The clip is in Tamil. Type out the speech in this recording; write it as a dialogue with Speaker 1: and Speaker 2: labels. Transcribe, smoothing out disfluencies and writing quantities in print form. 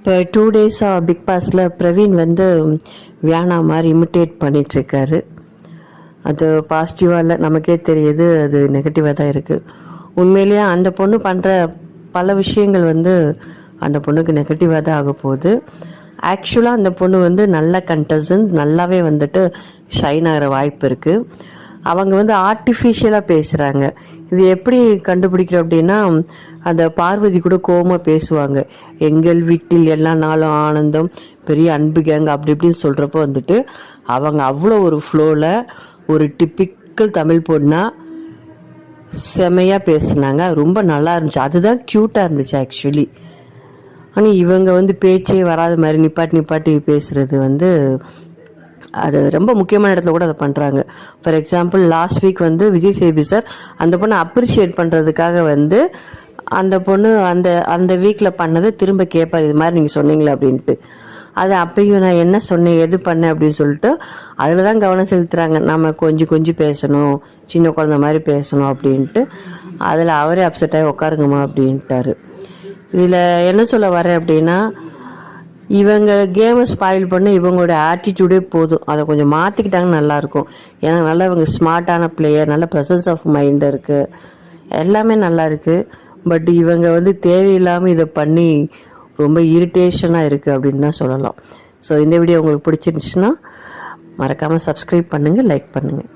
Speaker 1: இப்போ 2 டேஸாக பிக் பாஸில் பிரவீன் வந்து வியானா மாதிரி இமிட்டேட் பண்ணிகிட்ருக்காரு. அது பாசிட்டிவாக இல்லை, நமக்கே தெரியுது. அது நெகட்டிவாக தான் இருக்குது. உண்மையிலேயே அந்த பொண்ணு பண்ணுற பல விஷயங்கள் வந்து அந்த பொண்ணுக்கு நெகட்டிவாக தான் ஆக போகுது. ஆக்சுவலாக அந்த பொண்ணு வந்து நல்ல கண்டஸ்டன்ட், நல்லாவே வந்துட்டு ஷைன் ஆகிற வாய்ப்பு இருக்குது. அவங்க வந்து ஆர்டிஃபிஷியலாக பேசுகிறாங்க. இது எப்படி கண்டுபிடிக்கிறோம் அப்படின்னா, அந்த பார்வதி கூட கோவமாக பேசுவாங்க. எங்கள் வீட்டில் எல்லா நாளும் ஆனந்தம், பெரிய அன்பு கேங்க அப்படி இப்படின்னு சொல்கிறப்போ வந்துட்டு அவங்க அவ்வளோ ஒரு ஃப்ளோவில் ஒரு டிப்பிக்கல் தமிழ் பொண்ணாக செமையாக பேசுனாங்க. ரொம்ப நல்லா இருந்துச்சு. அதுதான் க்யூட்டாக இருந்துச்சு ஆக்சுவலி. ஆனால் இவங்க வந்து பேச்சே வராத மாதிரி நிப்பாட்டி பேசுகிறது வந்து அது ரொம்ப முக்கியமான இடத்துல கூட அதை பண்ணுறாங்க. ஃபார் எக்ஸாம்பிள் லாஸ்ட் வீக் வந்து விஜய் சேதுபதி சார் அந்த பொண்ணை அப்ரிஷியேட் பண்ணுறதுக்காக வந்து அந்த பொண்ணு அந்த வீக்கில் பண்ணதை திரும்ப கேட்பார், இது மாதிரி நீங்கள் சொன்னீங்களே அப்படின்ட்டு. அது அப்பயும் நான் என்ன சொன்னேன், எது பண்ணேன் அப்படின்னு சொல்லிட்டு அதில் தான் கவனம் செலுத்துகிறாங்க. நம்ம கொஞ்சம் பேசணும், சின்ன குழந்தை மாதிரி பேசணும் அப்படின்ட்டு. அதில் அவரே அப்செட் ஆகி உட்காருங்கம்மா அப்படின்ட்டாரு. இதில் என்ன சொல்ல வரேன் அப்படின்னா, இவங்க கேமை ஸ்பாயில் பண்ண இவங்களோட ஆட்டிடியூடே போதும். அதை கொஞ்சம் மாற்றிக்கிட்டாங்கன்னா நல்லாயிருக்கும். ஏன்னா நல்லா இவங்க ஸ்மார்ட்டான பிளேயர், நல்ல ப்ரெசன்ஸ் ஆஃப் மைண்ட் இருக்குது, எல்லாமே நல்லா இருக்குது. பட் இவங்க வந்து தேவையில்லாமல் இதை பண்ணி ரொம்ப இரிட்டேஷனாக இருக்குது அப்படின்னு தான் சொல்லலாம். ஸோ இந்த வீடியோ உங்களுக்கு பிடிச்சிருந்துச்சுன்னா மறக்காமல் சப்ஸ்கிரைப் பண்ணுங்கள், லைக் பண்ணுங்கள்.